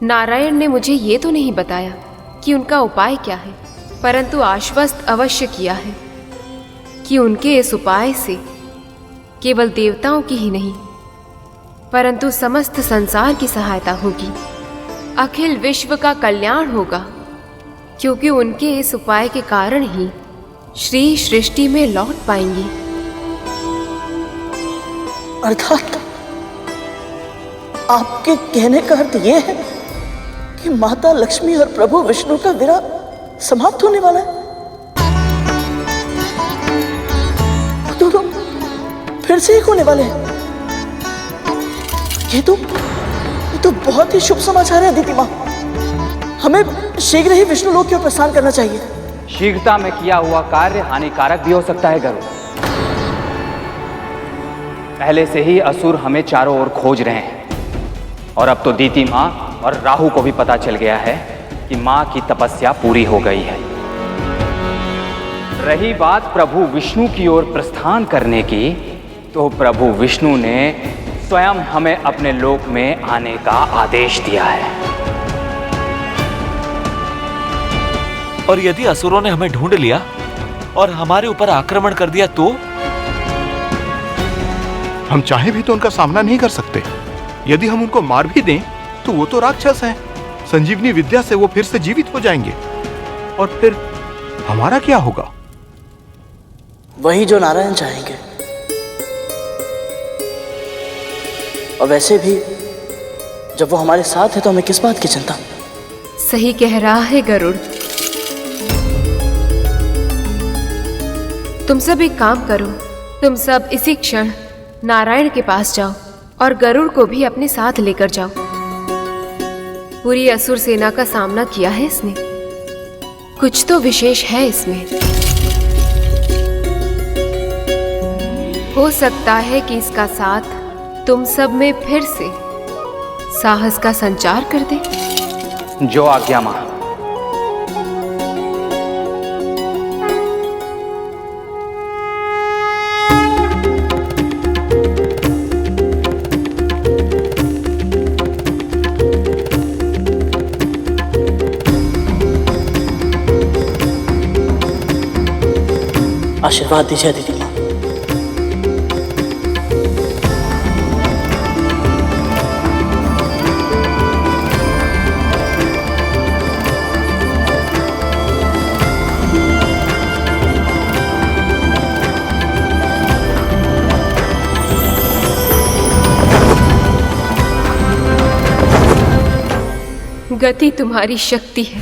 नारायण ने मुझे ये तो नहीं बताया कि उनका उपाय क्या है, परंतु आश्वस्त अवश्य किया है कि उनके इस उपाय से केवल देवताओं की ही नहीं परंतु समस्त संसार की सहायता होगी, अखिल विश्व का कल्याण होगा, क्योंकि उनके इस उपाय के कारण ही श्री सृष्टि में लौट पाएंगी। अर्थात आपके कहने का अर्थ यह है कि माता लक्ष्मी और प्रभु विष्णु का विरह समाप्त होने वाला है। दोनों फिर से एक होने वाले हैं। ये तो बहुत ही शुभ समाचार है अदिति माँ। हमें शीघ्र ही विष्णु लोक की ओर प्रस्थान करना चाहिए। शीघ्रता में किया हुआ कार्य हानिकारक भी हो सकता है गरुड़। पहले से ही असुर हमें चारों ओर खोज रहे हैं और अब तो दीति माँ और राहु को भी पता चल गया है कि माँ की तपस्या पूरी हो गई है। रही बात प्रभु विष्णु की ओर प्रस्थान करने की, तो प्रभु विष्णु ने स्वयं हमें अपने लोक में आने का आदेश दिया है। और यदि असुरों ने हमें ढूंढ लिया और हमारे ऊपर आक्रमण कर दिया तो? हम चाहे भी तो उनका सामना नहीं कर सकते। यदि हम उनको मार भी दें तो वो तो राक्षस हैं। संजीवनी विद्या से वो फिर से जीवित हो जाएंगे और फिर हमारा क्या होगा? वही जो नारायण चाहेंगे। और वैसे भी जब वो हमारे साथ है तो हमें किस बात की चिंता। सही कह रहा है गरुड़। तुम सब एक काम करो, तुम सब इसी क्षण नारायण के पास जाओ और गरुड़ को भी अपने साथ लेकर जाओ। पूरी असुर सेना का सामना किया है इसने, कुछ तो विशेष है इसमें। हो सकता है कि इसका साथ तुम सब में फिर से साहस का संचार कर दे। जो आज्ञा मां। आशीर्वाद दीजिए दीदी माँ। गति तुम्हारी शक्ति है,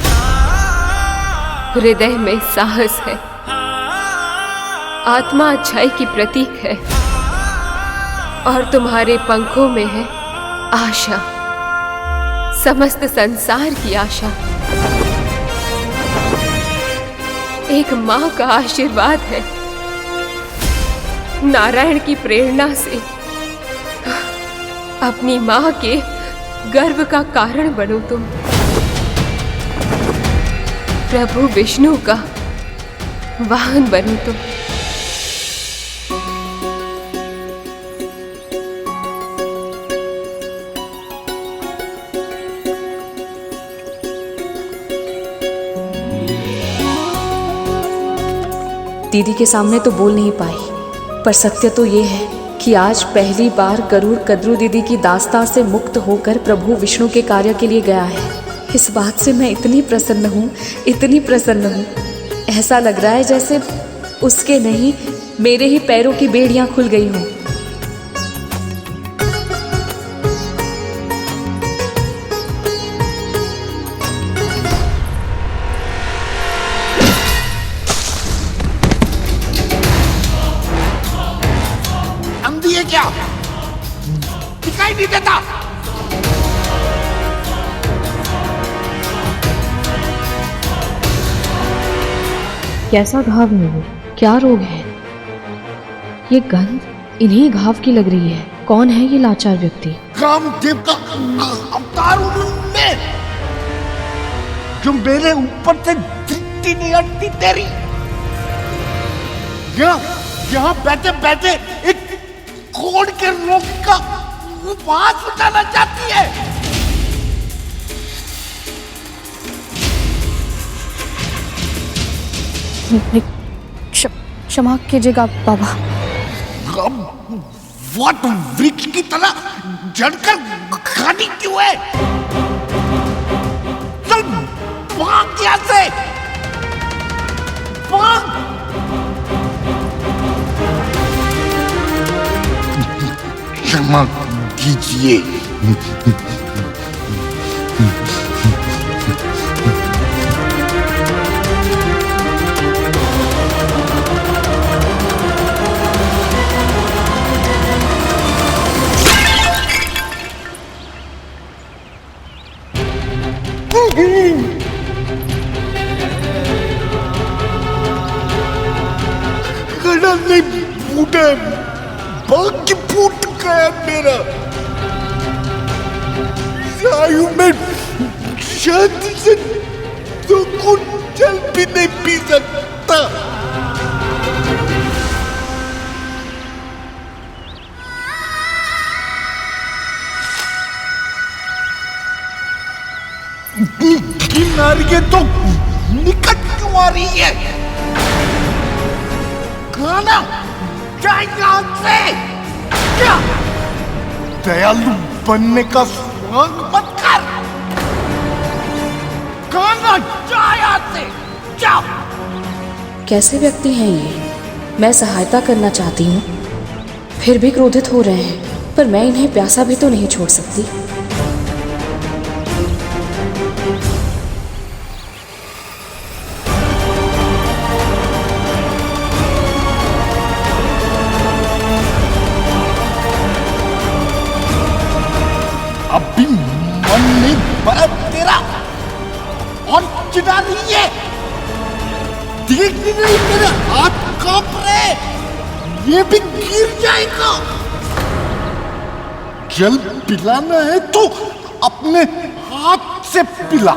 हृदय में साहस है, आत्मा अच्छाई की प्रतीक है और तुम्हारे पंखों में है आशा, समस्त संसार की आशा। एक मां का आशीर्वाद है, नारायण की प्रेरणा से अपनी मां के गर्व का कारण बनो तुम। प्रभु विष्णु का वाहन बनो तुम। दीदी के सामने तो बोल नहीं पाई, पर सत्य तो ये है कि आज पहली बार गरुड़ कद्रू दीदी की दास्तां से मुक्त होकर प्रभु विष्णु के कार्य के लिए गया है। इस बात से मैं इतनी प्रसन्न हूँ, इतनी प्रसन्न हूँ। ऐसा लग रहा है जैसे उसके नहीं मेरे ही पैरों की बेड़ियाँ खुल गई हों। अंधी है क्या? दिखाई नहीं देता? कैसा घाव है वो? क्या रोग है? ये गंध इन्हीं घाव की लग रही है। कौन है ये लाचार व्यक्ति? कामदेव का अवतार उन्होंने, जो मेरे ऊपर से दृष्टि नहीं हटती तेरी। यहाँ बैठे बैठे एक कोढ़ के रोग का उपास उठाना चाहती है। क्षमा कीजिएगा बाबा। वट वृक्ष की तरह जड़कर खानी क्यों है? चल भाग यहाँ से, भाग। क्षमा कीजिए। गला नहीं फूटा, भाग्य फूट गया मेरा। आयु में शांति से तो कुछ जल भी नहीं पी सकता। किनारे तो निकट क्यों आ रही है? खाना जाए यहाँ से। क्या दयालु बनने का स्वांग मत कर। खाना जाए यहाँ से, जाओ। कैसे व्यक्ति हैं ये? मैं सहायता करना चाहती हूँ, फिर भी क्रोधित हो रहे हैं। पर मैं इन्हें प्यासा भी तो नहीं छोड़ सकती। अभी मन नहीं भरा तेरा और चिढ़ा रही है। देख नहीं रही मेरे हाथ कांप रहे, ये भी गिर जाएगा। जल पिलाना है तो अपने हाथ से पिला,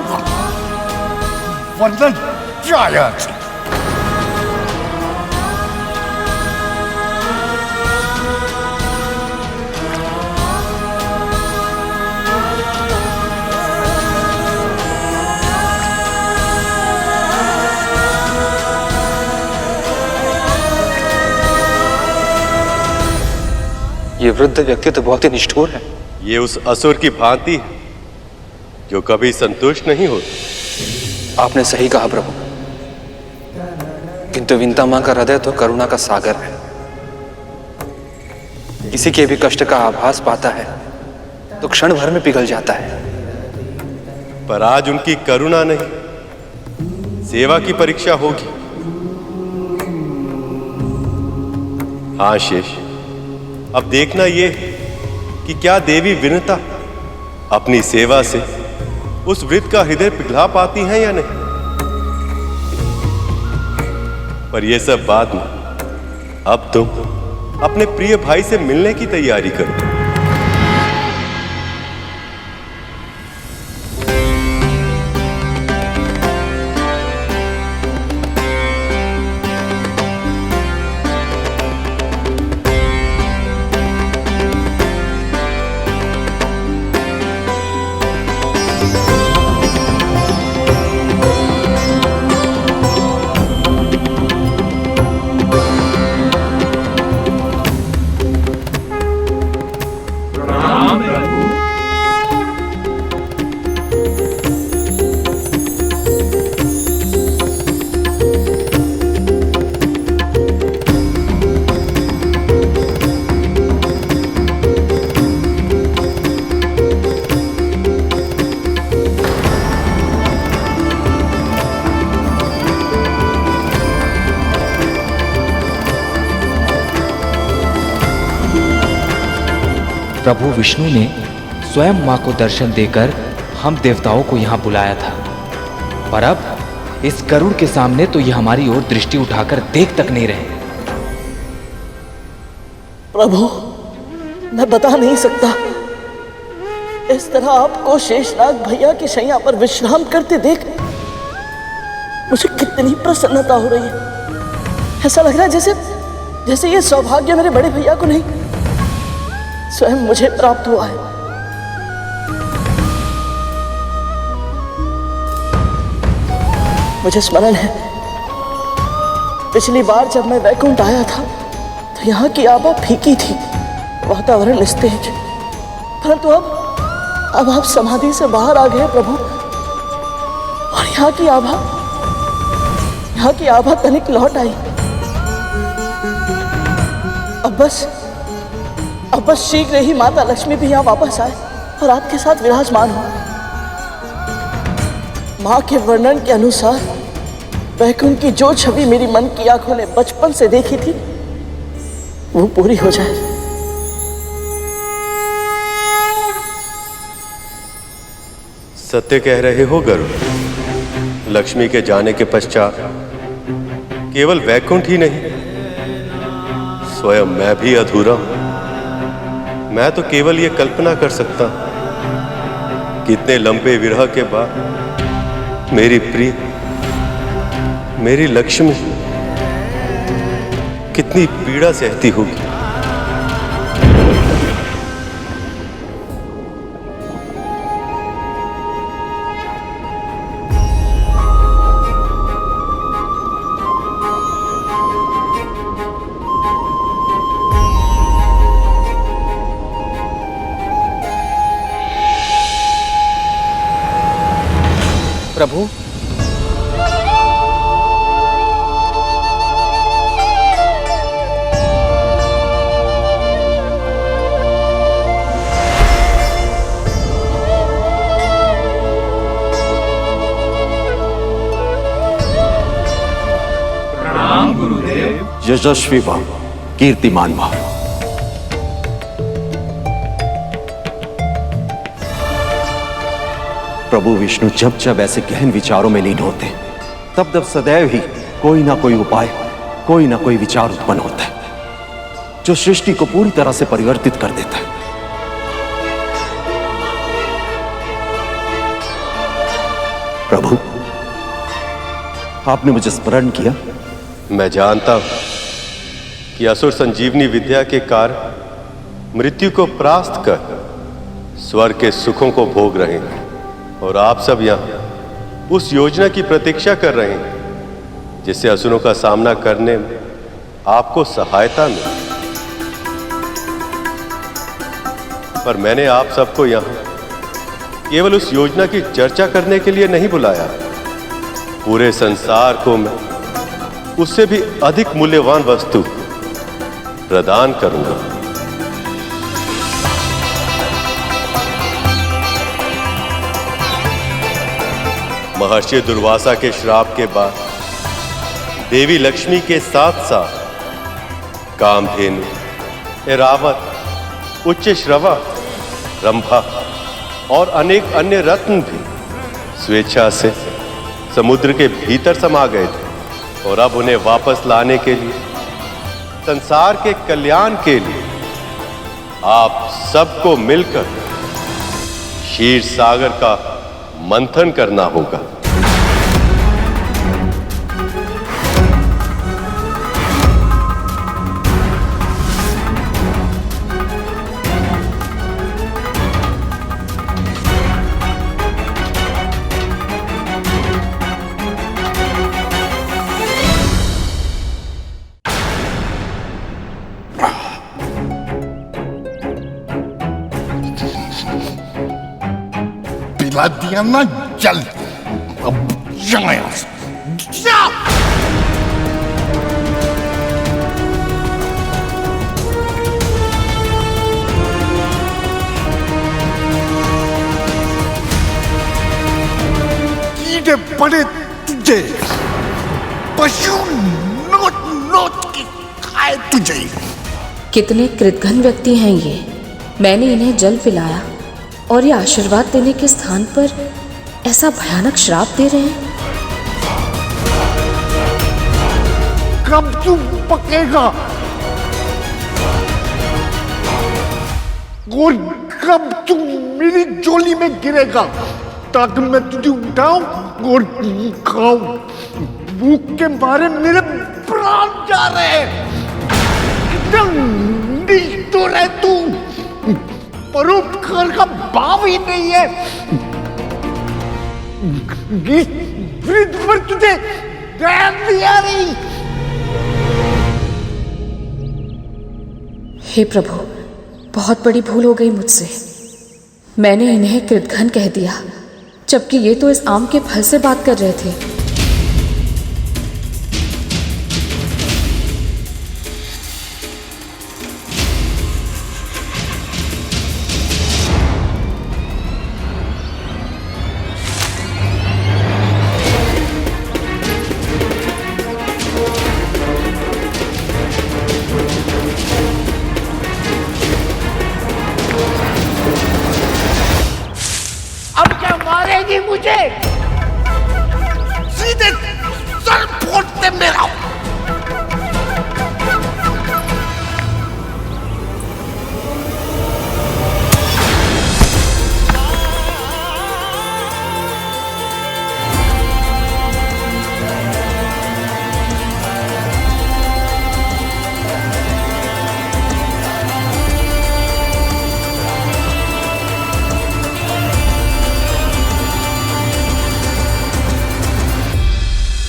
वरना जाया। ये वृद्ध व्यक्ति तो बहुत ही निष्ठुर है। ये उस असुर की भांति है जो कभी संतुष्ट नहीं होता। आपने सही कहा प्रभु, किंतु विंता मां का हृदय तो करुणा का सागर है। किसी के भी कष्ट का आभास पाता है तो क्षण भर में पिघल जाता है। पर आज उनकी करुणा नहीं, सेवा की परीक्षा होगी। हाँ शेष, अब देखना यह है कि क्या देवी विनता अपनी सेवा से उस वृद्ध का हृदय पिघला पाती हैं या नहीं। पर यह सब बाद में, अब तुम अपने प्रिय भाई से मिलने की तैयारी करो। प्रभु विष्णु ने स्वयं मां को दर्शन देकर हम देवताओं को यहां बुलाया था, पर अब इस गरुड़ के सामने तो ये हमारी ओर दृष्टि उठाकर देख तक नहीं रहे। प्रभु, मैं बता नहीं सकता, इस तरह आपको शेषनाग भैया की शैया पर विश्राम करते देख मुझे कितनी प्रसन्नता हो रही है। ऐसा लग रहा है जैसे ये सौभाग्य मेरे बड़े भैया को नहीं, स्वयं मुझे प्राप्त हुआ है। मुझे स्मरण है पिछली बार जब मैं वैकुंठ आया था तो यहाँ की आभा फीकी थी, वातावरण निस्तेज। परंतु अब आप समाधि से बाहर आ गए प्रभु, और यहाँ की आभा तनिक लौट आई। अब बस शीघ्र ही माता लक्ष्मी भी यहाँ वापस आए और आपके साथ विराजमान हो। माँ के वर्णन के अनुसार वैकुंठ की जो छवि मेरी मन की आंखों ने बचपन से देखी थी वो पूरी हो जाए। सत्य कह रहे हो गरुड़। लक्ष्मी के जाने के पश्चात केवल वैकुंठ ही नहीं, स्वयं मैं भी अधूरा हूं। मैं तो केवल ये कल्पना कर सकता कितने लंबे विरह के बाद मेरी प्रिय, मेरी लक्ष्मी कितनी पीड़ा सहती होगी। प्रभु, यशस्वी भव, कीर्तिमान भव। प्रभु विष्णु जब जब ऐसे गहन विचारों में लीन होते तब तब सदैव ही कोई ना कोई उपाय, कोई ना कोई विचार उत्पन्न होता है जो सृष्टि को पूरी तरह से परिवर्तित कर देता है। प्रभु, आपने मुझे स्मरण किया। मैं जानता हूं कि असुर संजीवनी विद्या के कारण मृत्यु को परास्त कर स्वर्ग के सुखों को भोग रहे हैं, और आप सब यहां उस योजना की प्रतीक्षा कर रहे हैं जिससे असुरों का सामना करने में आपको सहायता मिले। पर मैंने आप सबको यहां केवल उस योजना की चर्चा करने के लिए नहीं बुलाया। पूरे संसार को मैं उससे भी अधिक मूल्यवान वस्तु प्रदान करूंगा। महर्षि दुर्वासा के श्राप के बाद देवी लक्ष्मी के साथ साथ कामधेनु, ऐरावत, उच्च श्रवा, रंभा और अनेक अन्य रत्न भी स्वेच्छा से समुद्र के भीतर समा गए थे, और अब उन्हें वापस लाने के लिए, संसार के कल्याण के लिए आप सबको मिलकर क्षीर सागर का मंथन करना होगा। पिला दिया ना जल, अब जाया जा। कीड़े पड़े तुझे, पशु नोट नोट के खाए तुझे। कितने कृतघ्न व्यक्ति हैं ये। मैंने इन्हें जल पिलाया और ये आशीर्वाद देने के स्थान पर ऐसा भयानक श्राप दे रहे हैं। कब तू पकेगा और कब तू मेरी झोली में गिरेगा ताकि मैं तुझे उठाऊं और खाऊं। भूख के मारे मेरे प्राण जा रहे हैं। तो रहे तू, परोपकार का भाव ही नहीं है। इस वृद्ध पर तुझे दया नहीं आ रही। हे प्रभु, बहुत बड़ी भूल हो गई मुझसे। मैंने इन्हें कृतघ्न कह दिया, जबकि ये तो इस आम के फल से बात कर रहे थे। अब क्या मारेगी मुझे? सीधे सर फोड़ दे मेरा।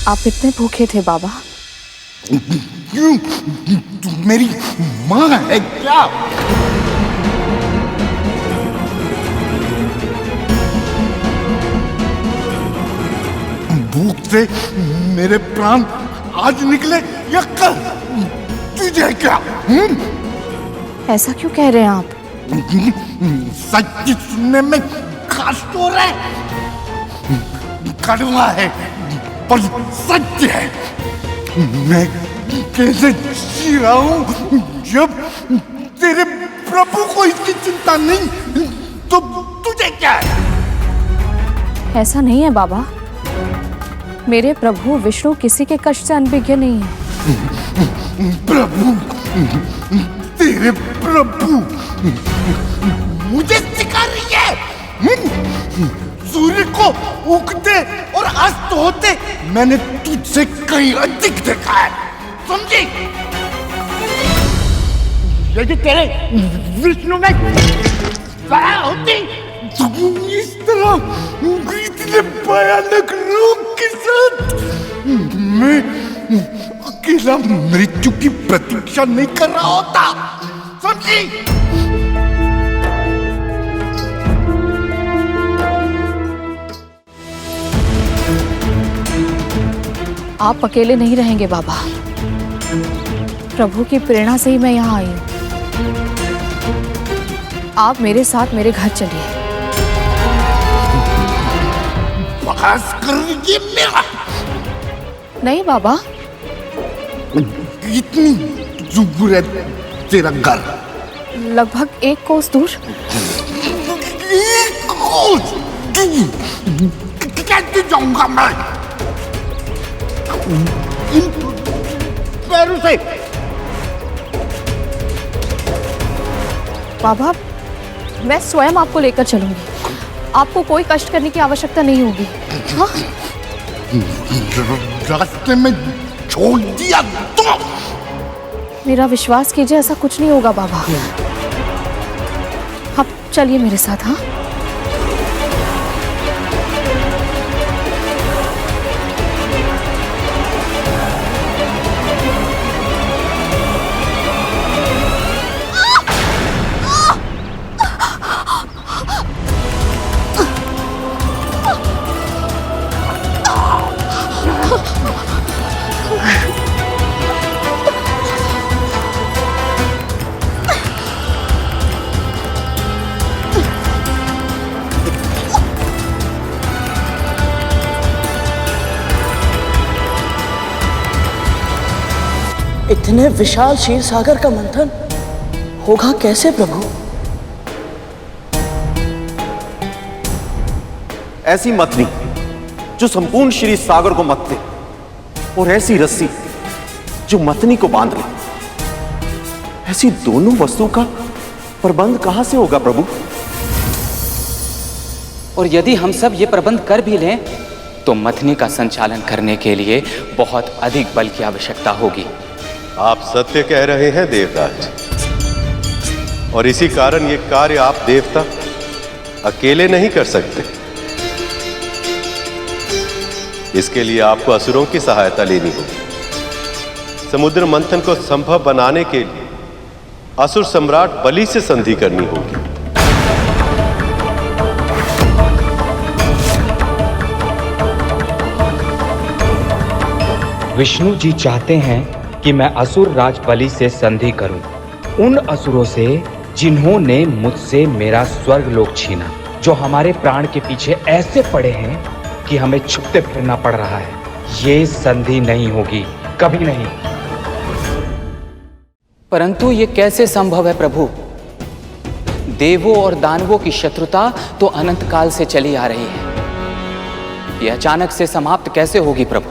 आप इतने भूखे थे बाबा? क्यों? तू मेरी माँ है क्या? भूख से मेरे प्राण आज निकले या कल? तुझे क्या? ऐसा क्यों कह रहे हैं आप? सच सुनने में कष्ट हो रहा है, कड़वा है पर सच है। मैं कैसे जी रहा हूं जब तेरे प्रभु को इसकी चिंता नहीं, तो तुझे क्या है? ऐसा नहीं है बाबा, मेरे प्रभु विष्णु किसी के कष्ट से अनभिज्ञ नहीं है। प्रभु, तेरे प्रभु मुझे सिखा रही है। सूर्य को उगते और अस्त होते मैंने तुझसे कहीं अधिक देखा है, समझी? यदि तेरे विष्णु में दया होती तो इस तरह इतने भयानक रोग के साथ मैं अकेला मृत्यु की प्रतीक्षा नहीं कर रहा होता, समझी? आप अकेले नहीं रहेंगे बाबा, प्रभु की प्रेरणा से ही मैं यहाँ आई हूँ। आप मेरे साथ मेरे घर चलिए। बकवास कर रही है मेरा? नहीं बाबा। इतनी दूर है तेरा घर? लगभग 1 कोस दूर। 1 कोस दूर कैसे जाऊंगा मैं इन पैरों से? बाबा, मैं स्वयं आपको लेकर चलूंगी, आपको कोई कष्ट करने की आवश्यकता नहीं होगी। हाँ? रास्ते में छोड़ दिया तो? मेरा विश्वास कीजिए, ऐसा कुछ नहीं होगा बाबा। आप चलिए मेरे साथ। हाँ, इतने विशाल क्षीर सागर का मंथन होगा कैसे प्रभु? ऐसी मथनी जो संपूर्ण श्री सागर को मत ले, और ऐसी रस्सी जो मथनी को बांध ले, ऐसी दोनों वस्तुओं का प्रबंध कहां से होगा प्रभु? और यदि हम सब ये प्रबंध कर भी लें तो मथनी का संचालन करने के लिए बहुत अधिक बल की आवश्यकता होगी। आप सत्य कह रहे हैं देवराज, और इसी कारण ये कार्य आप देवता अकेले नहीं कर सकते। इसके लिए आपको असुरों की सहायता लेनी होगी। समुद्र मंथन को संभव बनाने के लिए असुर सम्राट बलि से संधि करनी होगी। विष्णु जी चाहते हैं कि मैं असुर राज बलि से संधि करूं, उन असुरों से जिन्होंने मुझसे मेरा स्वर्ग लोक छीना, जो हमारे प्राण के पीछे ऐसे पड़े हैं कि हमें छुपते फिरना पड़ रहा है। ये संधि नहीं होगी, कभी नहीं। परंतु ये कैसे संभव है प्रभु? देवों और दानवों की शत्रुता तो अनंत काल से चली आ रही है, ये अचानक से समाप्त कैसे होगी प्रभु?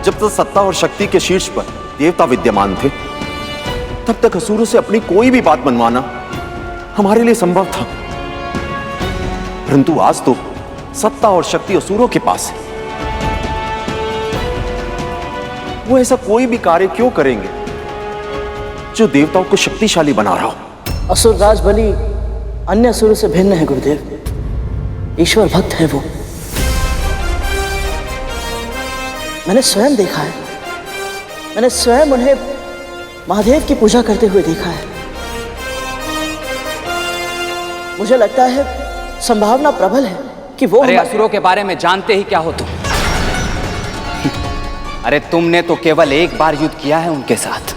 जब तक सत्ता और शक्ति के शीर्ष पर देवता विद्यमान थे, तब तक असुरों से अपनी कोई भी बात मनवाना हमारे लिए संभव था। परंतु आज तो सत्ता और शक्ति असुरों के पास है। वो ऐसा कोई भी कार्य क्यों करेंगे जो देवताओं को शक्तिशाली बना रहा हो? असुर राज बलि अन्य असुरों से भिन्न है गुरुदेव। ईश्वर भक्त है वो। मैंने स्वयं देखा है। मैंने स्वयं उन्हें महादेव की पूजा करते हुए देखा है। मुझे लगता है संभावना प्रबल है कि वो अरे असुरों के बारे में जानते ही क्या हो तुम? अरे तुमने तो केवल एक बार युद्ध किया है उनके साथ,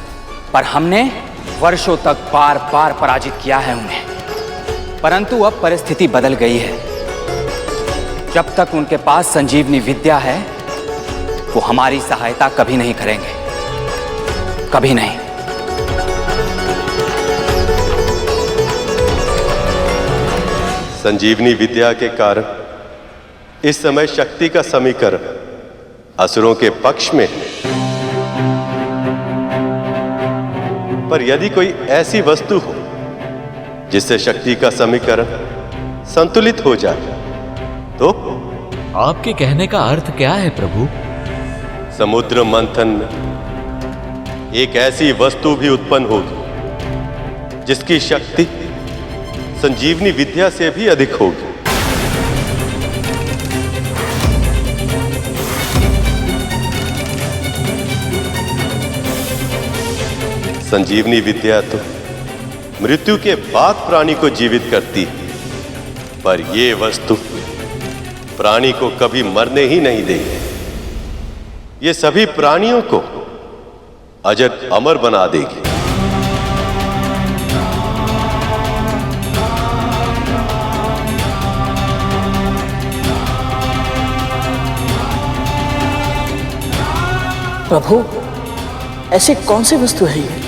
पर हमने वर्षों तक बार बार पराजित किया है उन्हें। परंतु अब परिस्थिति बदल गई है। जब तक उनके पास संजीवनी विद्या है, वो हमारी सहायता कभी नहीं करेंगे, कभी नहीं। संजीवनी विद्या के कारण इस समय शक्ति का समीकरण असुरों के पक्ष में है। पर यदि कोई ऐसी वस्तु हो जिससे शक्ति का समीकरण संतुलित हो जाए, तो आपके कहने का अर्थ क्या है प्रभु? समुद्र मंथन में एक ऐसी वस्तु भी उत्पन्न होगी जिसकी शक्ति संजीवनी विद्या से भी अधिक होगी। संजीवनी विद्या तो मृत्यु के बाद प्राणी को जीवित करती है, पर यह वस्तु प्राणी को कभी मरने ही नहीं देगी। ये सभी प्राणियों को अजर अमर बना देगी। प्रभु, ऐसी कौन सी वस्तु है ये?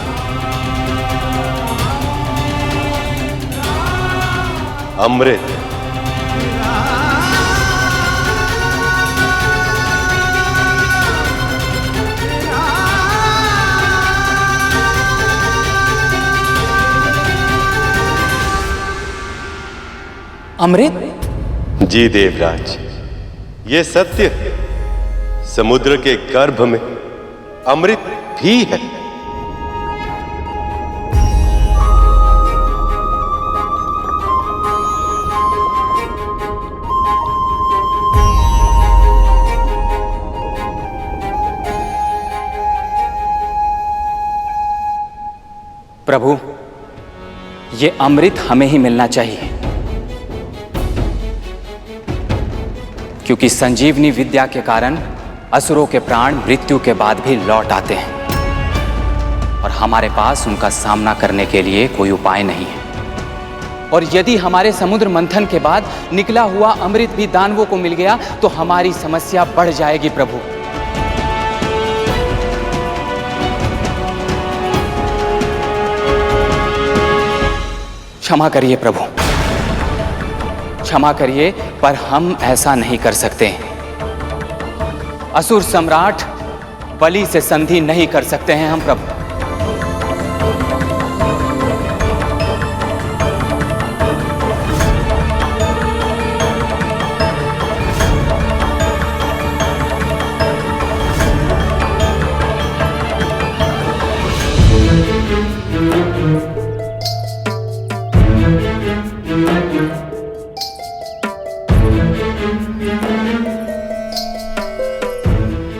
अमृत। अमृत? जी देवराज, ये सत्य है। समुद्र के गर्भ में अमृत भी है। प्रभु, ये अमृत हमें ही मिलना चाहिए, क्योंकि संजीवनी विद्या के कारण असुरों के प्राण मृत्यु के बाद भी लौट आते हैं और हमारे पास उनका सामना करने के लिए कोई उपाय नहीं है। और यदि हमारे समुद्र मंथन के बाद निकला हुआ अमृत भी दानवों को मिल गया तो हमारी समस्या बढ़ जाएगी प्रभु। क्षमा करिए प्रभु, क्षमा करिए, पर हम ऐसा नहीं कर सकते। असुर सम्राट बलि से संधि नहीं कर सकते हैं हम प्रभु।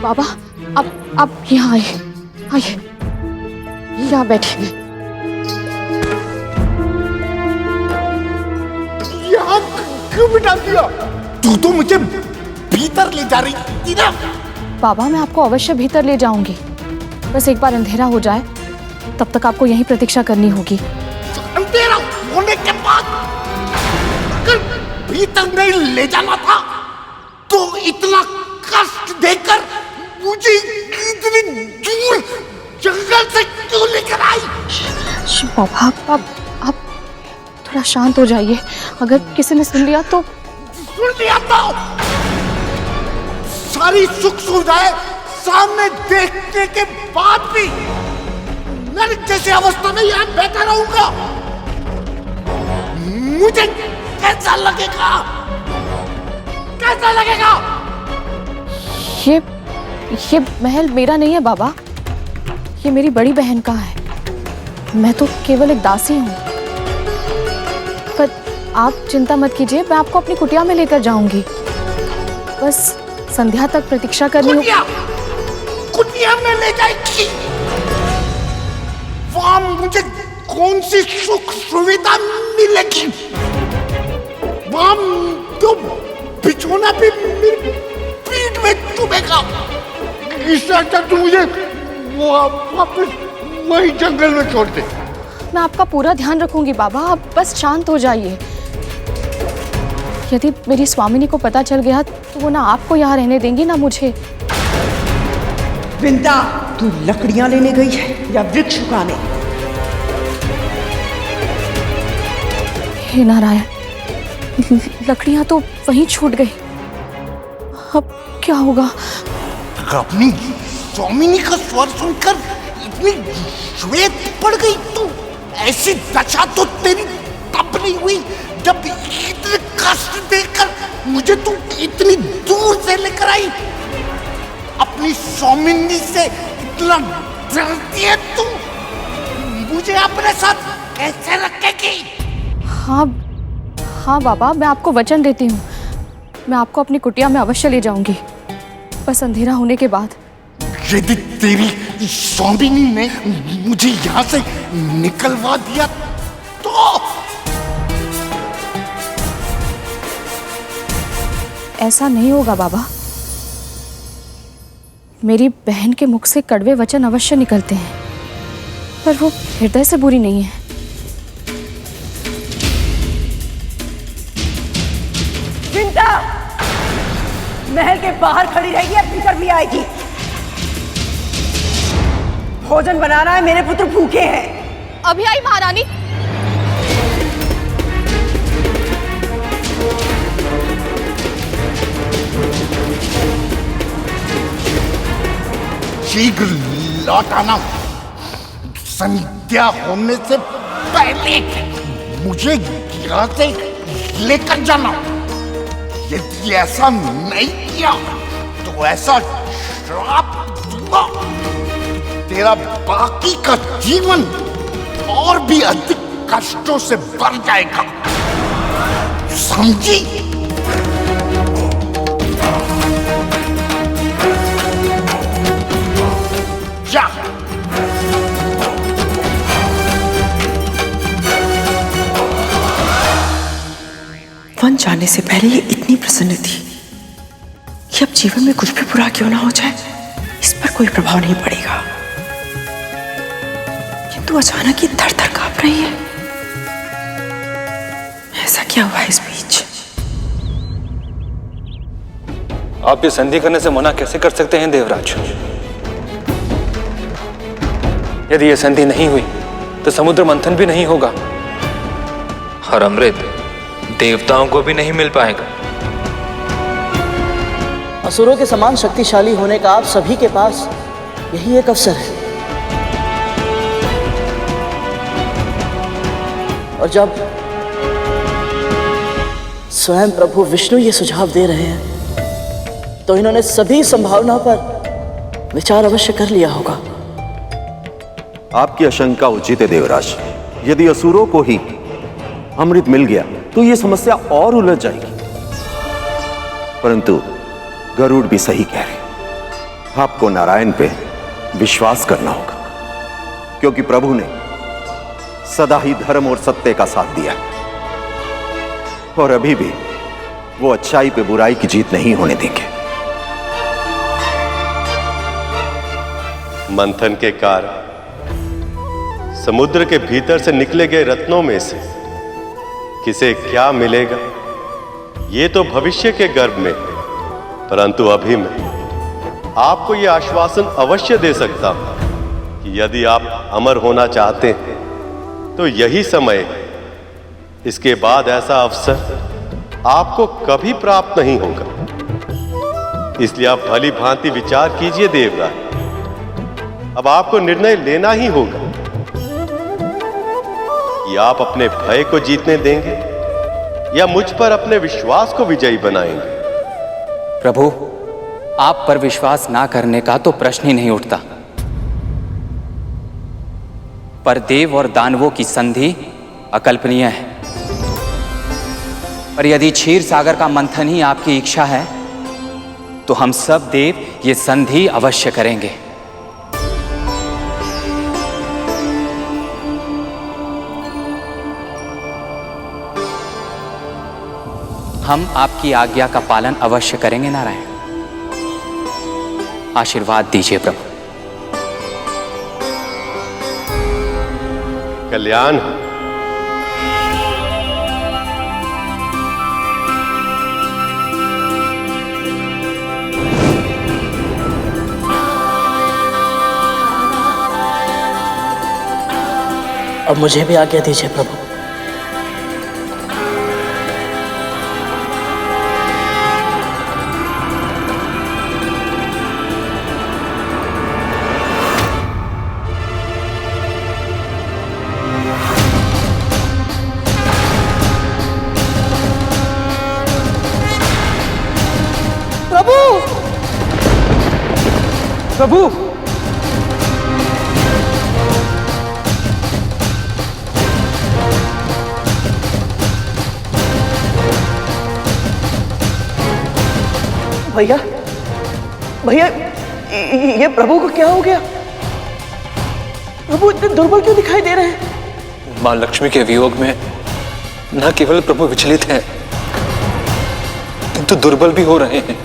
बाबा, आप यहाँ आइए, आइए। यहाँ बैठिए। यहाँ क्यों बिठा दिया? तू तो मुझे भीतर ले जा रही थी ना। बाबा मैं आपको अवश्य भीतर ले जाऊंगी, बस एक बार अंधेरा हो जाए तब तक आपको यहीं प्रतीक्षा करनी होगी। अंधेरा होने के बाद अगर भीतर नहीं ले जाना था तो इतना कष्ट देकर मुझे इतनी दूर जंगल से क्यों लेकर आई? बाबा आप थोड़ा शांत हो जाइए, अगर किसी ने सुन लिया तो। सुन लिया तो सारी सुख सुविधाएं सामने देखने के बाद भी नरक जैसी अवस्था में यहाँ बैठा रहूंगा। मुझे कैसा लगेगा? कैसा लगेगा? ये महल मेरा नहीं है बाबा, ये मेरी बड़ी बहन का है। मैं तो केवल एक दासी हूँ। पर आप चिंता मत कीजिए, मैं आपको अपनी कुटिया में लेकर जाऊंगी। बस संध्या तक प्रतीक्षा करनी होगी। कुटिया में ले जाएगी? वहां मुझे कौन सी सुख सुविधा मिलेगी? वहां तो बिछोना भी मेरी पीठ में चुभेगा। इससे अच्छा तू मुझे वापस वही जंगल में छोड़ दे। मैं आपका पूरा ध्यान रखूंगी बाबा, आप बस शांत हो जाइए। यदि मेरी स्वामिनी को पता चल गया तो वो ना आपको यहाँ रहने देंगी ना मुझे। विंता, तू लकड़ियां लेने गई है या वृक्ष उगाने? हे नारायण, लकड़ियां तो वहीं छूट गई, अब क्या होगा? अपनी स्वामिनी का स्वर सुनकर इतनी श्वेत पड़ गई तू। ऐसी दशा तो तेरी तब नहीं हुई जब इतने कष्ट देकर मुझे तू इतनी दूर से लेकर आई। अपनी स्वामिनी से इतना डरती है तू, मुझे अपने साथ कैसे रखेगी? हाँ बाबा, मैं आपको वचन देती हूँ, मैं आपको अपनी कुटिया में अवश्य ले जाऊंगी, बस अंधेरा होने के बाद। यदि तेरी स्वामिनी ने मुझे यहाँ से निकलवा दिया तो? ऐसा नहीं होगा बाबा, मेरी बहन के मुख से कड़वे वचन अवश्य निकलते हैं, पर वो हृदय से बुरी नहीं है। विंता, महल के बाहर खड़ी रहेगी या भीतर भी आएगी? भोजन बनाना है, मेरे पुत्र भूखे हैं। अभी आई महारानी। शीघ्र लौट आना। संध्या होने से पहले मुझे यहाँ से लेकर जाना। यदि ऐसा नहीं किया तो ऐसा श्राप दूंगा, तेरा बाकी का जीवन और भी अधिक कष्टों से भर जाएगा, समझी? जा। वन जाने से पहले ये इतनी प्रसन्न थी कि अब जीवन में कुछ भी बुरा क्यों ना हो जाए, इस पर कोई प्रभाव नहीं पड़ेगा। किंतु अचानक ये थर थर कांप रही है। ऐसा क्या हुआ इस बीच? आप ये संधि करने से मना कैसे कर सकते हैं देवराज? यदि ये संधि नहीं हुई तो समुद्र मंथन भी नहीं होगा और अमृत देवताओं को भी नहीं मिल पाएगा। असुरों के समान शक्तिशाली होने का आप सभी के पास यही एक अवसर है, और जब स्वयं प्रभु विष्णु ये सुझाव दे रहे हैं तो इन्होंने सभी संभावना पर विचार अवश्य कर लिया होगा। आपकी आशंका उचित है देवराज। यदि असुरों को ही अमृत मिल गया तो यह समस्या और उलझ जाएगी, परंतु गरुड़ भी सही कह रहे। आपको नारायण पे विश्वास करना होगा। क्योंकि प्रभु ने सदा ही धर्म और सत्य का साथ दिया और अभी भी वो अच्छाई पे बुराई की जीत नहीं होने देंगे। मंथन के कारण समुद्र के भीतर से निकले गए रत्नों में से किसे क्या मिलेगा ये तो भविष्य के गर्भ में, परंतु अभी मैं आपको यह आश्वासन अवश्य दे सकता हूं कि यदि आप अमर होना चाहते हैं तो यही समय है। इसके बाद ऐसा अवसर आपको कभी प्राप्त नहीं होगा। इसलिए आप भली भांति विचार कीजिए देवराज। अब आपको निर्णय लेना ही होगा कि आप अपने भय को जीतने देंगे या मुझ पर अपने विश्वास को विजयी बनाएंगे। प्रभु, आप पर विश्वास ना करने का तो प्रश्न ही नहीं उठता, पर देव और दानवों की संधि अकल्पनीय है। और यदि क्षीर सागर का मंथन ही आपकी इच्छा है तो हम सब देव ये संधि अवश्य करेंगे। हम आपकी आज्ञा का पालन अवश्य करेंगे नारायण। आशीर्वाद दीजिए प्रभु। कल्याण हो। अब मुझे भी आज्ञा दीजिए प्रभु। प्रभु, भैया भैया ये प्रभु को क्या हो गया? प्रभु इतने दुर्बल क्यों दिखाई दे रहे हैं? मां लक्ष्मी के वियोग में न केवल प्रभु विचलित हैं, किंतु दुर्बल भी हो रहे हैं।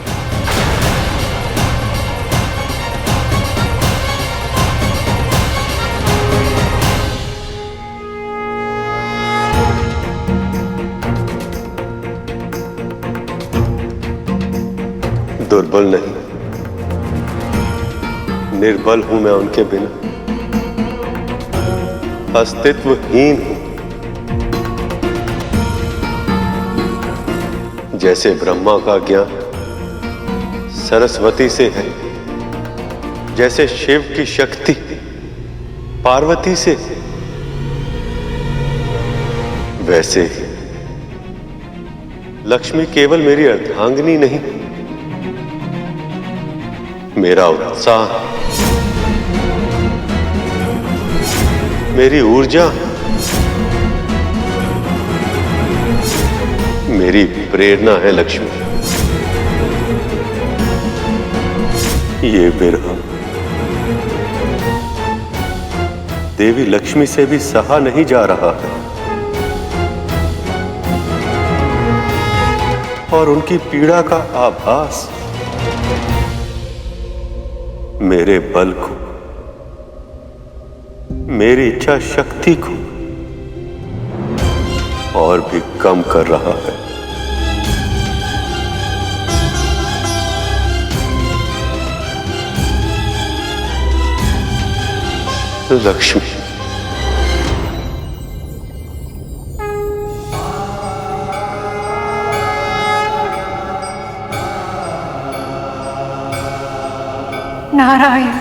दुर्बल नहीं, निर्बल हूं मैं उनके बिना, अस्तित्वहीन हूं। जैसे ब्रह्मा का ज्ञान सरस्वती से है, जैसे शिव की शक्ति पार्वती से, वैसे ही लक्ष्मी केवल मेरी अर्धांगिनी नहीं, मेरा उत्साह, मेरी ऊर्जा, मेरी प्रेरणा है लक्ष्मी। ये विरह देवी लक्ष्मी से भी सहा नहीं जा रहा है और उनकी पीड़ा का आभास मेरे बल को, मेरी इच्छा शक्ति को और भी कम कर रहा है। लक्ष्मी, नारायण,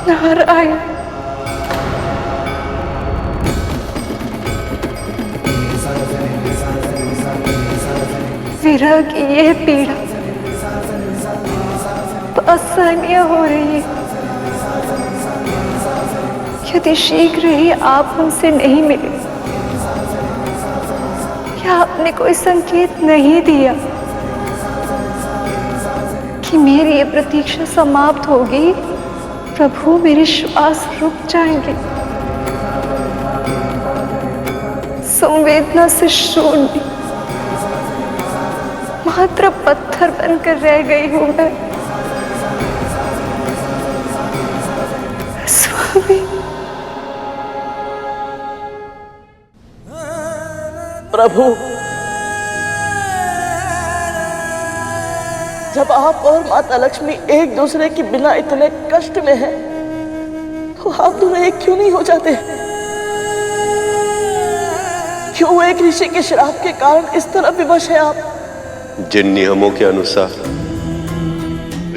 नारायण। विरह की यह पीड़ा असहनीय हो रही है। यदि शीघ्र ही आप हमसे नहीं मिले, क्या आपने कोई संकेत नहीं दिया कि मेरी ये प्रतीक्षा समाप्त होगी, प्रभु मेरे श्वास रुक जाएंगे। संवेदना से शून्य, मात्र पत्थर बनकर रह गई हूं मैं। स्वामी, प्रभु, जब आप और माता लक्ष्मी एक दूसरे के बिना इतने कष्ट में हैं, तो आप दोनों एक क्यों नहीं हो जाते? क्यों एक ऋषि के श्राप के कारण इस तरह विवश हैं आप? जिन नियमों के अनुसार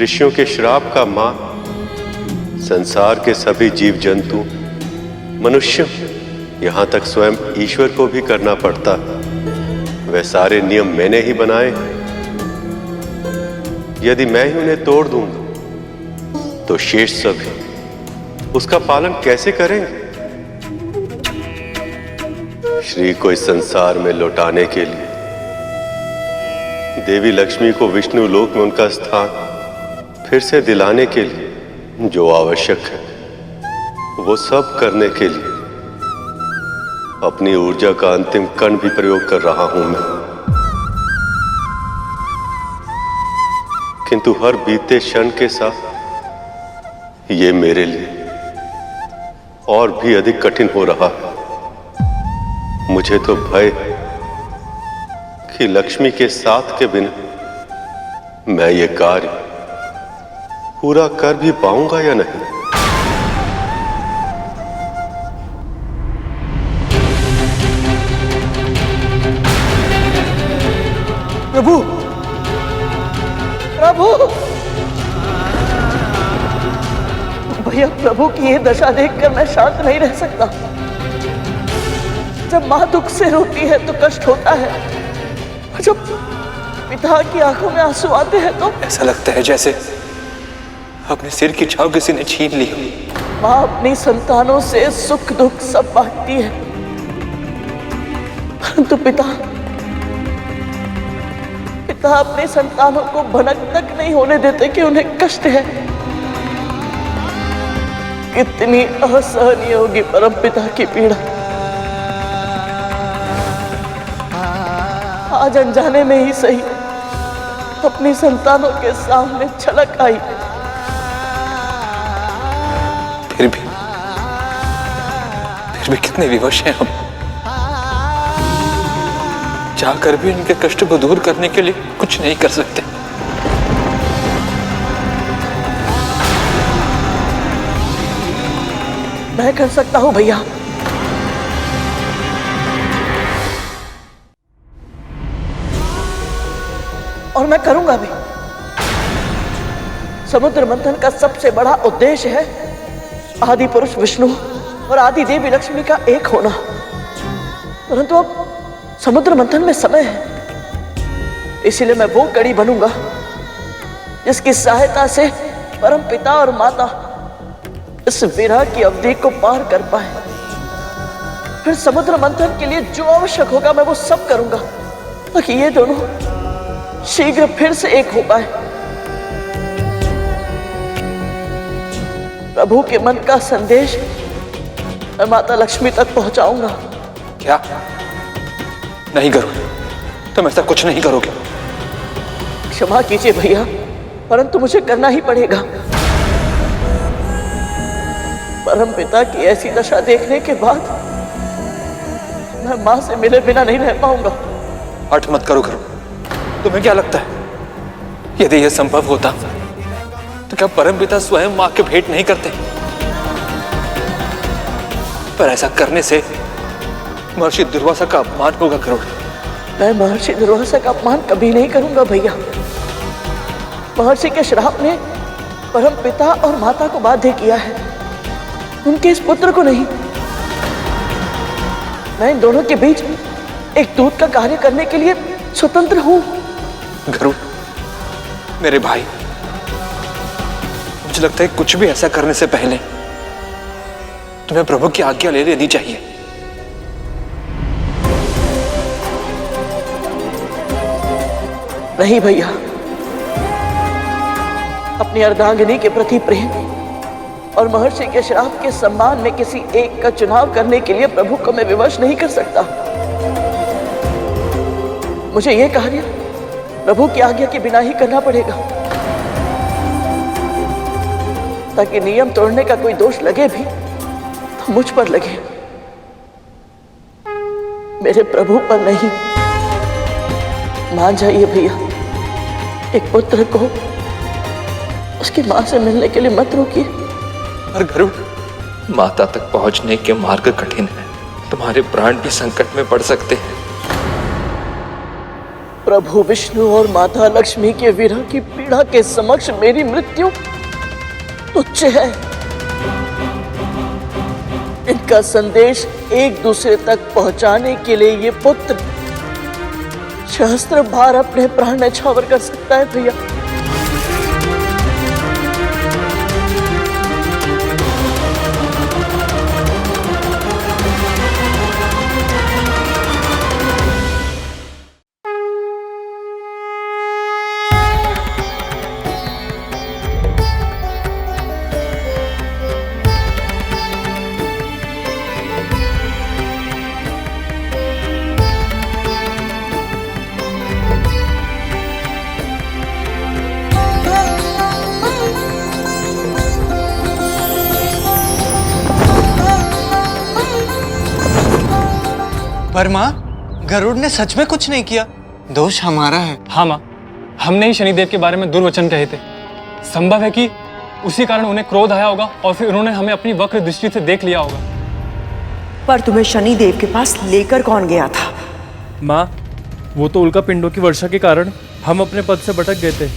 ऋषियों के श्राप का मान संसार के सभी जीव जंतु, मनुष्य, यहां तक स्वयं ईश्वर को भी करना पड़ता, वह सारे नियम मैंने ही बनाए। यदि मैं ही उन्हें तोड़ दूंगा तो शेष सभी उसका पालन कैसे करेंगे? श्री को इस संसार में लौटाने के लिए, देवी लक्ष्मी को विष्णु लोक में उनका स्थान फिर से दिलाने के लिए जो आवश्यक है, वो सब करने के लिए अपनी ऊर्जा का अंतिम कण भी प्रयोग कर रहा हूं मैं। किंतु हर बीते क्षण के साथ ये मेरे लिए और भी अधिक कठिन हो रहा है। मुझे तो भय कि लक्ष्मी के साथ के बिना मैं ये कार्य पूरा कर भी पाऊंगा या नहीं। प्रभु, प्रभु, भैया, प्रभु की ये दशा देखकर मैं शांत नहीं रह सकता। जब मां दुख से रोती है तो कष्ट होता है, और जब पिता की आंखों में आंसू आते हैं तो ऐसा लगता है जैसे अपने सिर की छाव किसी ने छीन ली हो। मां अपनी संतानों से सुख दुख सब बांटती है, परंतु पिता अपनी संतानों को भनक तक नहीं होने देते कि उन्हें कष्ट है। कितनी असहनीय होगी परम पिता की पीड़ा। आज अनजाने में ही सही अपनी संतानों के सामने छलक आई, फिर भी कितने विवश हैं हम। चाहकर भी उनके कष्ट को दूर करने के लिए कुछ नहीं कर सकते। मैं कर सकता हूं भैया। और मैं करूंगा भी। समुद्र मंथन का सबसे बड़ा उद्देश्य है आदि पुरुष विष्णु और आदि देवी लक्ष्मी का एक होना। परंतु अब समुद्र मंथन में समय है, इसलिए मैं वो कड़ी बनूंगा जिसकी सहायता से परम पिता और माता इस विरह की अवधि को पार कर पाए। फिर समुद्र मंथन के लिए जो आवश्यक होगा मैं वो सब करूंगा, ताकि ये दोनों शीघ्र फिर से एक हो पाए। प्रभु के मन का संदेश मैं माता लक्ष्मी तक पहुंचाऊंगा। क्या? नहीं करोगे? तुम ऐसा कुछ नहीं करोगे? क्षमा कीजिए भैया, परंतु मुझे करना ही पड़ेगा। परम पिता की ऐसी दशा देखने के बाद मैं मां से मिले बिना नहीं रह पाऊंगा। हठ मत करो करो। तुम्हें क्या लगता है यदि यह संभव होता तो क्या परम पिता स्वयं मां के भेंट नहीं करते? पर ऐसा करने से महर्षि दुर्वासा का अपमान होगा करोड़। मैं महर्षि दुर्वासा का अपमान कभी नहीं करूंगा भैया। महर्षि के श्राप ने परम पिता और माता को बाध्य किया है, उनके इस पुत्र को नहीं। मैं इन दोनों के बीच एक दूत का कार्य करने के लिए स्वतंत्र हूं। गरुड़, मेरे भाई, मुझे लगता है कुछ भी ऐसा करने से पहले तुम्हें प्रभु की आज्ञा ले लेनी चाहिए। नहीं भैया, अपनी अर्धांगिनी के प्रति प्रेम और महर्षि के श्राप के सम्मान में किसी एक का चुनाव करने के लिए प्रभु को मैं विवश नहीं कर सकता। मुझे यह कार्य प्रभु की आज्ञा के बिना ही करना पड़ेगा, ताकि नियम तोड़ने का कोई दोष लगे भी तो मुझ पर लगे, मेरे प्रभु पर नहीं। मान जाइए भैया, एक पुत्र को उसकी मां से मिलने के लिए मत रोकिए। पर गरुड़, माता तक पहुंचने के मार्ग कठिन है, तुम्हारे प्राण भी संकट में पड़ सकते हैं। प्रभु विष्णु और माता लक्ष्मी के विरह की पीड़ा के समक्ष मेरी मृत्यु तुच्छ है। इनका संदेश एक दूसरे तक पहुंचाने के लिए ये पुत्र सहस्त्र बार अपने प्राण न्यौछावर कर सकता है भैया। पर माँ, गरुड़ ने सच में कुछ नहीं किया, दोष हमारा है। हाँ माँ, हमने ही शनिदेव के बारे में दुर्वचन कहे थे। संभव है कि उसी कारण उन्हें क्रोध आया होगा और फिर उन्होंने हमें अपनी वक्र दृष्टि से देख लिया होगा। पर तुम्हें शनिदेव के पास लेकर कौन गया था? माँ, वो तो उल्का पिंडों की वर्षा के कारण हम अपने पद से भटक गए थे।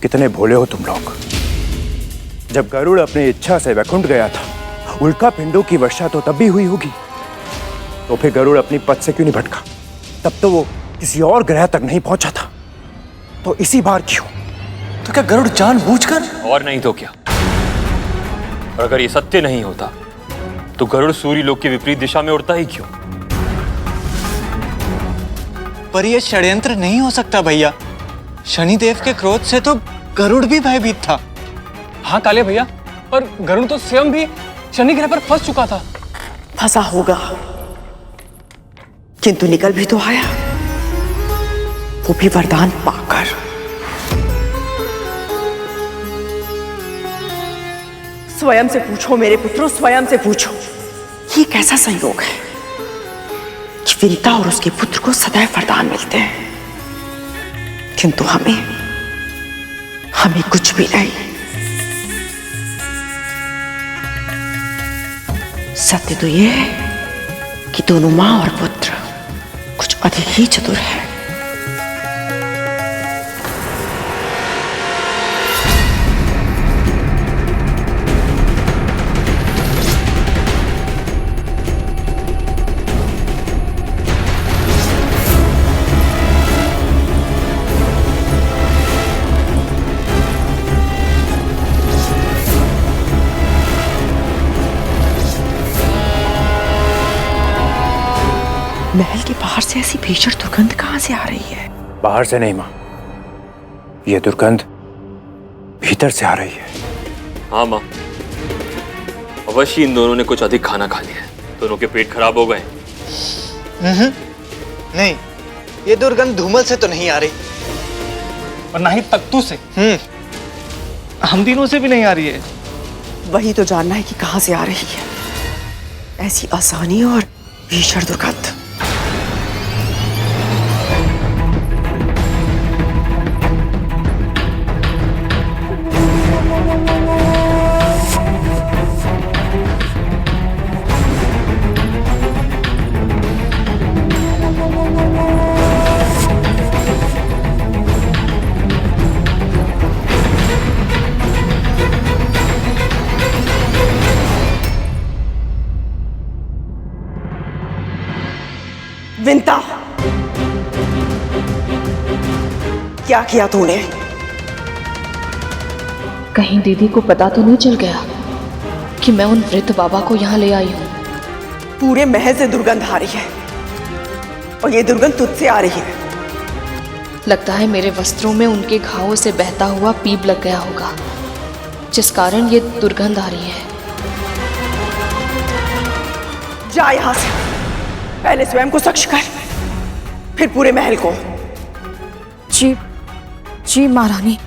कितने भोले हो तुम लोग। जब गरुड़ अपनी इच्छा से वैकुंठ गया था, उल्का पिंडों की वर्षा तो तब भी हुई होगी, तो फिर गरुड़ अपनी पद से क्यों नहीं भटका? तब तो वो किसी और ग्रह तक नहीं पहुंचा था, तो इसी बार क्यों? तो क्या गरुड़ जानबूझकर? और नहीं तो क्या। और अगर ये सत्य नहीं होता तो गरुड़ सूर्य लोक की विपरीत दिशा में उड़ता ही क्यों? पर यह षड्यंत्र नहीं हो सकता भैया। शनिदेव के क्रोध से तो गरुड़ भी भयभीत था। हाँ काले भैया, पर गरुड़ तो स्वयं भी शनि ग्रह पर फंस चुका था। फंसा होगा, किंतु निकल भी तो आया, वो भी वरदान पाकर। स्वयं से पूछो मेरे पुत्रों, स्वयं से पूछो, ये कैसा संयोग है कि विंता और उसके पुत्र को सदैव वरदान मिलते हैं, किंतु हमें कुछ भी नहीं। सत्य तो यह है कि दोनों मां और पुत्र कुछ अधिक ही चतुर है। महल के बाहर से ऐसी भीषण दुर्गंध कहां से आ रही है? बाहर से नहीं मां, यह दुर्गंध भीतर से आ रही है। हाँ माँ, अवश्य इन दोनों ने कुछ अधिक खाना खा लिया है, दोनों के पेट खराब हो गए। नहीं, ये दुर्गंध धूमल से तो नहीं आ रही, और ना ही तख्तू से। हम तीनों से भी नहीं आ रही है। वही तो जानना है कि कहां से आ रही है ऐसी आसानी और भीषण दुर्गंध। विंता, क्या किया तूने? कहीं दीदी को पता तो नहीं चल गया कि मैं उन वृद्ध बाबा को यहाँ ले आई हूँ? पूरे महल से दुर्गंध आ रही है और ये दुर्गंध तुझसे आ रही है। लगता है मेरे वस्त्रों में उनके घावों से बहता हुआ पीप लग गया होगा, जिस कारण ये दुर्गंध आ रही है। जा यहां से, पहले स्वयं को साक्ष कर, फिर पूरे महल को। जी जी महारानी।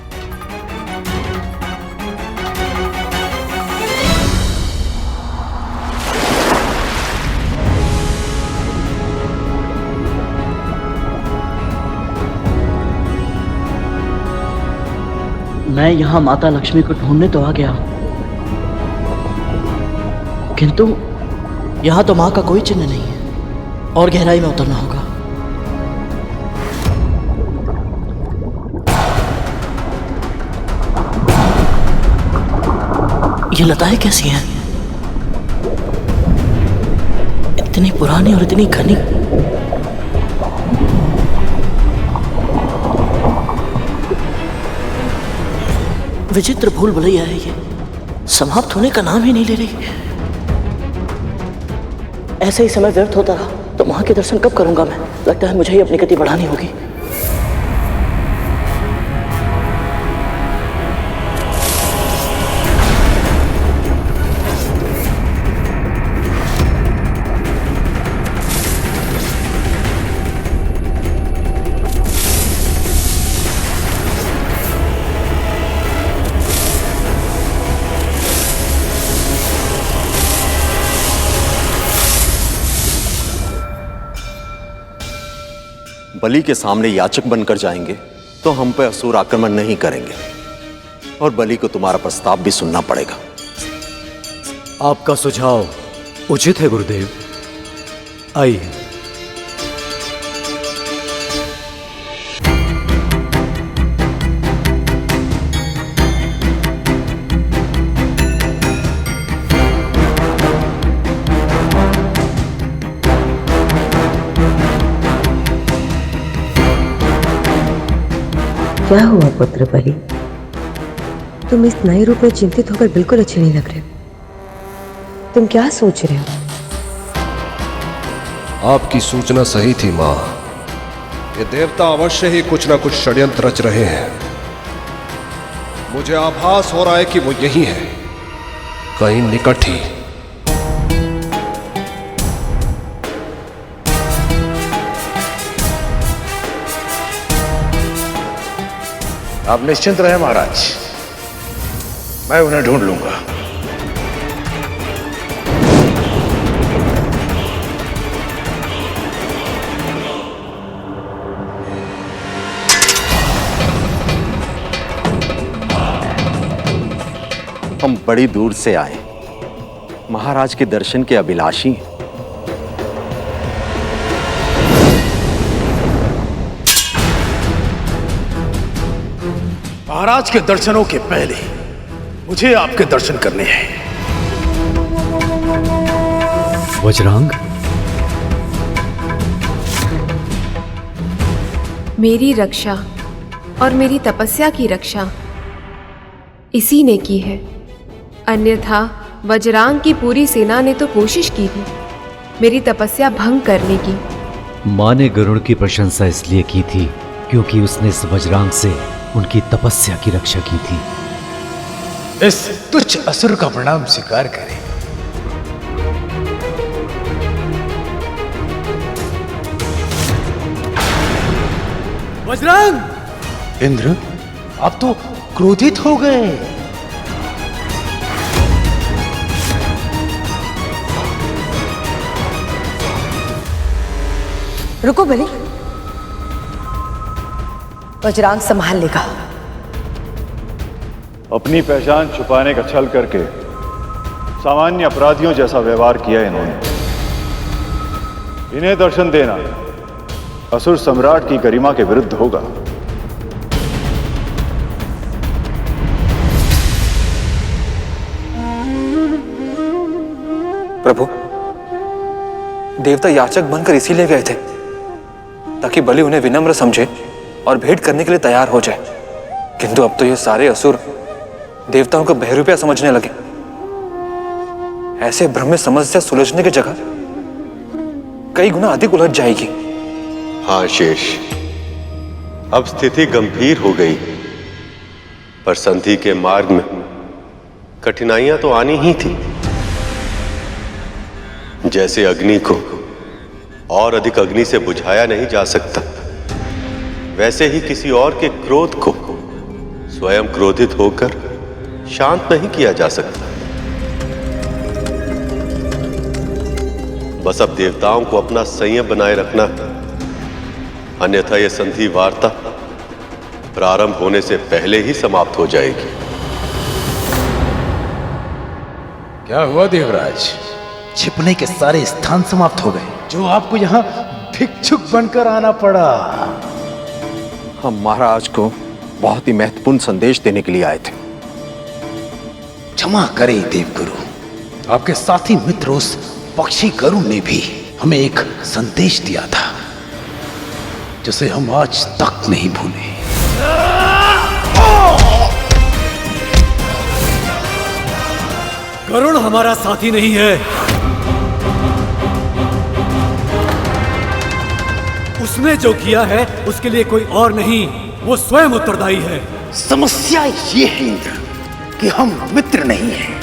मैं यहाँ माता लक्ष्मी को ढूंढने तो आ गया, किंतु यहाँ तो माँ का कोई चिन्ह नहीं है और गहराई में उतरना होगा। ये लताएं कैसी हैं? इतनी पुरानी और इतनी घनी। विचित्र भूल भुलैया है ये, समाप्त होने का नाम ही नहीं ले रही। ऐसे ही समय व्यर्थ होता रहा तो वहां के दर्शन कब करूंगा मैं? लगता है मुझे ही अपनी गति बढ़ानी होगी। बलि के सामने याचक बनकर जाएंगे तो हम पे असुर आक्रमण नहीं करेंगे, और बलि को तुम्हारा प्रस्ताव भी सुनना पड़ेगा। आपका सुझाव उचित है गुरुदेव, आइए। क्या हुआ पुत्र बलि? तुम इस नए रूप में चिंतित होकर बिल्कुल अच्छे नहीं लग रहे। तुम क्या सोच रहे हो? आपकी सूचना सही थी मां। ये देवता अवश्य ही कुछ ना कुछ षड्यंत्र रच रहे हैं। मुझे आभास हो रहा है कि वो यही है, कहीं निकट ही। आप निश्चिंत रहे महाराज, मैं उन्हें ढूंढ लूंगा। हम बड़ी दूर से आए, महाराज के दर्शन के अभिलाषी हैं। महाराज के दर्शनों के पहले मुझे आपके दर्शन करने हैं। वज्रांग, मेरी रक्षा और मेरी तपस्या की रक्षा इसी ने की है, अन्यथा वज्रांग की पूरी सेना ने तो कोशिश की थी मेरी तपस्या भंग करने की। मां ने गरुड़ की प्रशंसा इसलिए की थी क्योंकि उसने इस वज्रांग से उनकी तपस्या की रक्षा की थी। इस तुच्छ असुर का प्रणाम स्वीकार करें। वज्रांग! इंद्र, आप तो क्रोधित हो गए। रुको बलि, वज्रांग संभाल लेगा। अपनी पहचान छुपाने का छल करके सामान्य अपराधियों जैसा व्यवहार किया इन्होंने। इन्हें दर्शन देना असुर सम्राट की गरिमा के विरुद्ध होगा। प्रभु, देवता याचक बनकर इसीलिए गए थे ताकि बलि उन्हें विनम्र समझे और भेंट करने के लिए तैयार हो जाए, किंतु अब तो ये सारे असुर देवताओं को बहरूपिया समझने लगे। ऐसे भ्रम में समस्या सुलझने की जगह कई गुना अधिक उलझ जाएगी। हाँ शेष, अब स्थिति गंभीर हो गई, पर संधि के मार्ग में कठिनाइयां तो आनी ही थी। जैसे अग्नि को और अधिक अग्नि से बुझाया नहीं जा सकता, वैसे ही किसी और के क्रोध को स्वयं क्रोधित होकर शांत नहीं किया जा सकता। बस अब देवताओं को अपना संयम बनाए रखना है, अन्यथा यह संधि वार्ता प्रारंभ होने से पहले ही समाप्त हो जाएगी। क्या हुआ देवराज? छिपने के सारे स्थान समाप्त हो गए, जो आपको यहाँ भिक्षुक बनकर आना पड़ा। हम महाराज को बहुत ही महत्वपूर्ण संदेश देने के लिए आए थे। क्षमा करें देवगुरु, आपके साथी मित्र उस पक्षी गरुड़ ने भी हमें एक संदेश दिया था, जिसे हम आज तक नहीं भूले। गरुड़ हमारा साथी नहीं है, उसने जो किया है उसके लिए कोई और नहीं, वो स्वयं उत्तरदायी है। समस्या ये है इंद्र कि हम मित्र नहीं हैं,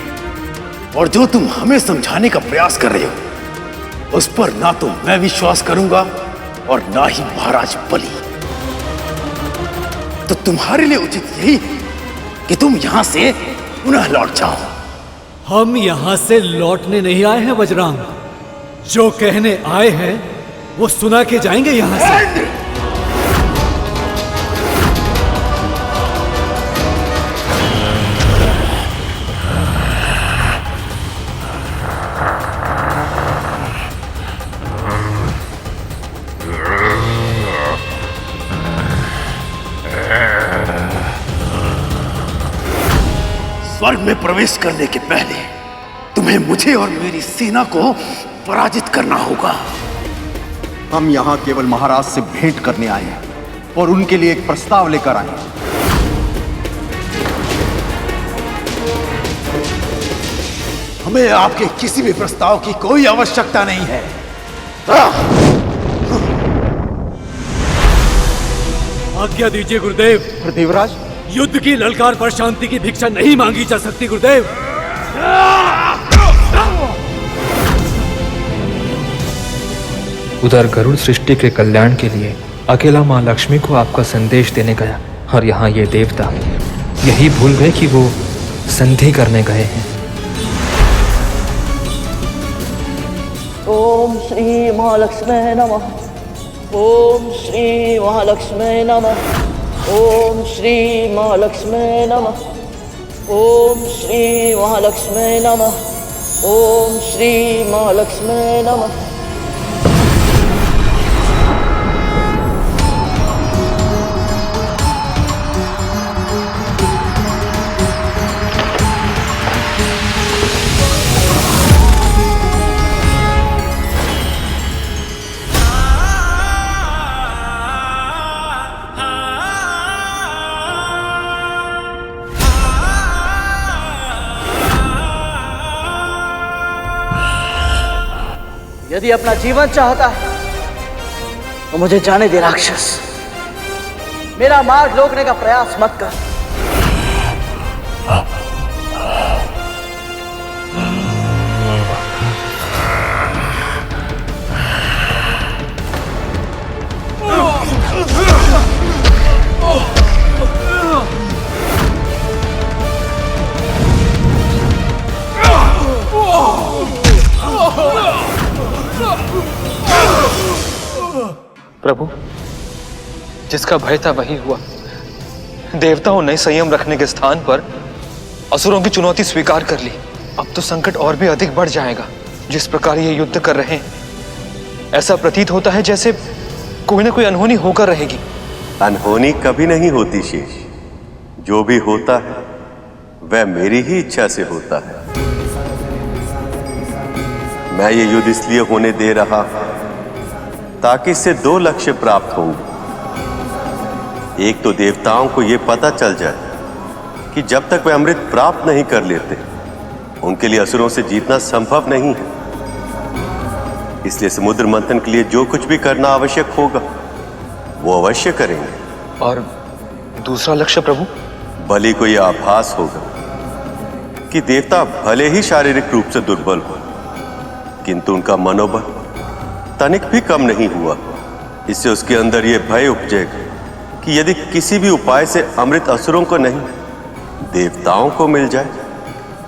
और जो तुम हमें समझाने का प्रयास कर रहे हो उस पर ना तो मैं विश्वास करूंगा और ना ही महाराज बलि। तो तुम्हारे लिए उचित यही कि तुम यहां से पुनः लौट जाओ। हम यहां से लौटने नहीं आए हैं वज्रांग, जो कहने आए हैं वो सुना के जाएंगे यहां से। स्वर्ग में प्रवेश करने के पहले तुम्हें मुझे और मेरी सेना को पराजित करना होगा। हम यहाँ केवल महाराज से भेंट करने आए हैं और उनके लिए एक प्रस्ताव लेकर आए हैं। हमें आपके किसी भी प्रस्ताव की कोई आवश्यकता नहीं है। आज्ञा दीजिए गुरुदेव। देवराज, युद्ध की ललकार पर शांति की भिक्षा नहीं मांगी जा सकती गुरुदेव। उधर गरुड़ सृष्टि के कल्याण के लिए अकेला मां लक्ष्मी को आपका संदेश देने गया, और यहाँ ये देवता यही भूल गए कि वो संधि करने गए हैं। ओम श्री महालक्ष्मी नमः। ओम श्री महालक्ष्मी नमः। ओम श्री महालक्ष्मी नमः। ओम श्री महालक्ष्मी नमः। ओम श्री महालक्ष्मी नमः। यदि अपना जीवन चाहता है तो मुझे जाने दे राक्षस, मेरा मार्ग रोकने का प्रयास मत कर। प्रभु, जिसका भय था वही हुआ। देवताओं ने संयम रखने के स्थान पर असुरों की चुनौती स्वीकार कर ली। अब तो संकट और भी अधिक बढ़ जाएगा। जिस प्रकार ये युद्ध कर रहे हैं, ऐसा प्रतीत होता है जैसे कोई ना कोई अनहोनी होकर रहेगी। अनहोनी कभी नहीं होती शेष। जो भी होता है वह मेरी ही इच्छा से होता है। मैं ये युद्ध इसलिए होने दे रहा ताकि इससे दो लक्ष्य प्राप्त होंगे। एक तो देवताओं को यह पता चल जाए कि जब तक वे अमृत प्राप्त नहीं कर लेते उनके लिए असुरों से जीतना संभव नहीं है। इसलिए समुद्र मंथन के लिए जो कुछ भी करना आवश्यक होगा वो अवश्य करेंगे। और दूसरा लक्ष्य प्रभु? बलि को यह आभास होगा कि देवता भले ही शारीरिक रूप से दुर्बल हो, किंतु उनका मनोबल तनिक भी कम नहीं हुआ। इससे उसके अंदर यह भय उपजेगा कि यदि किसी भी उपाय से अमृत असुरों को नहीं, देवताओं को मिल जाए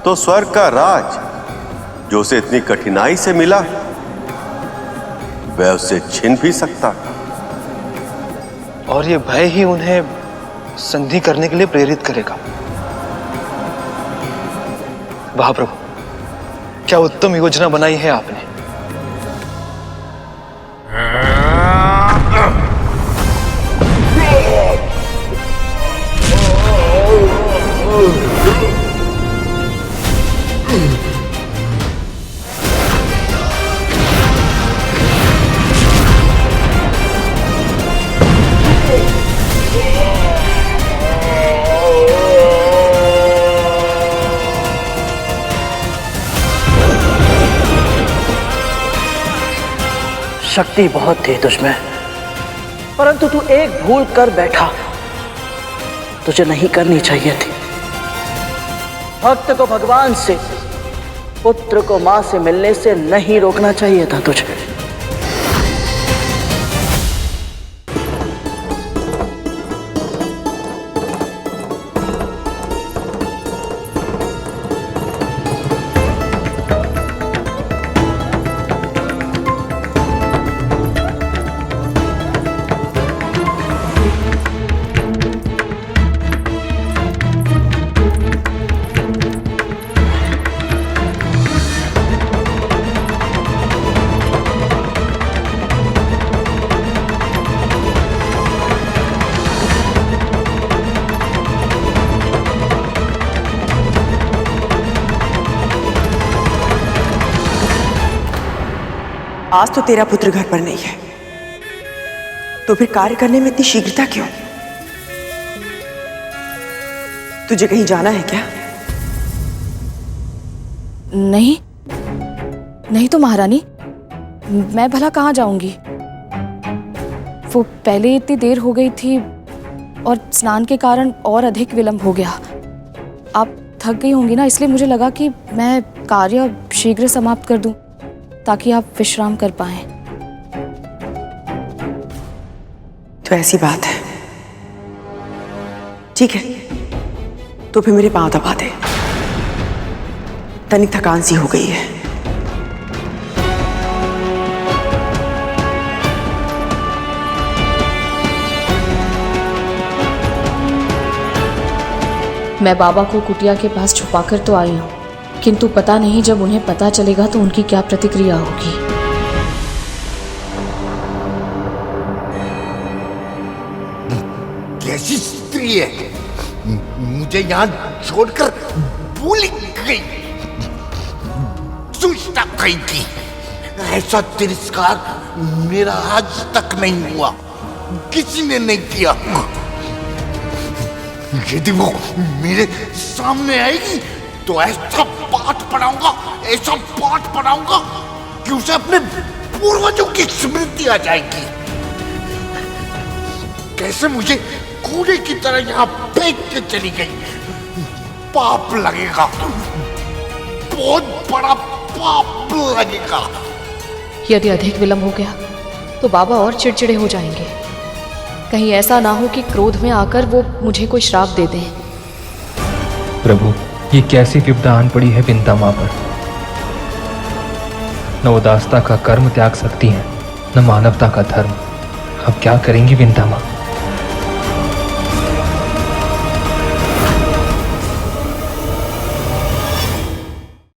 तो स्वर्ग का राज जो उसे इतनी कठिनाई से मिला वह उससे छिन भी सकता। और ये भय ही उन्हें संधि करने के लिए प्रेरित करेगा। वाह प्रभु, क्या उत्तम योजना बनाई है आपने। शक्ति बहुत थी तुझमें, परंतु तू एक भूल कर बैठा। तुझे नहीं करनी चाहिए थी। भक्त को भगवान से, पुत्र को मां से मिलने से नहीं रोकना चाहिए था तुझे। आज तो तेरा पुत्र घर पर नहीं है, तो फिर कार्य करने में इतनी शीघ्रता क्यों? तुझे कहीं जाना है क्या? नहीं नहीं तो महारानी, मैं भला कहाँ जाऊंगी। वो पहले इतनी देर हो गई थी और स्नान के कारण और अधिक विलंब हो गया। आप थक गई होंगी ना, इसलिए मुझे लगा कि मैं कार्य शीघ्र समाप्त कर दूं ताकि आप विश्राम कर पाएं। तो ऐसी बात है, ठीक है, तो फिर मेरे पांव दबा दे। तनिक थकान सी हो गई है। मैं बाबा को कुटिया के पास छुपाकर तो आई हूँ, किंतु पता नहीं जब उन्हें पता चलेगा तो उनकी क्या प्रतिक्रिया होगी। कैसी स्त्री है, मुझे यहाँ छोड़कर भूल गई। दुष्टा कहीं की, ऐसा तिरस्कार मेरा आज तक नहीं हुआ, किसी ने नहीं किया। यदि वो मेरे सामने आएगी तो ऐसा पाठ पढ़ाऊंगा कि उसे अपने पूर्वजों की स्मृति आ जाएगी। कैसे मुझे कूड़े की तरह यहाँ फेंक के चली गई। पाप लगेगा, बहुत बड़ा पाप लगेगा। यदि अधिक विलंब हो गया तो बाबा और चिड़चिड़े हो जाएंगे। कहीं ऐसा ना हो कि क्रोध में आकर वो मुझे कोई श्राप दे दें। प्रभु, ये कैसी विपदा आन पड़ी है विंता मां पर। न वो दास्ता का कर्म त्याग सकती हैं, न मानवता का धर्म। अब क्या करेंगी विंता मां?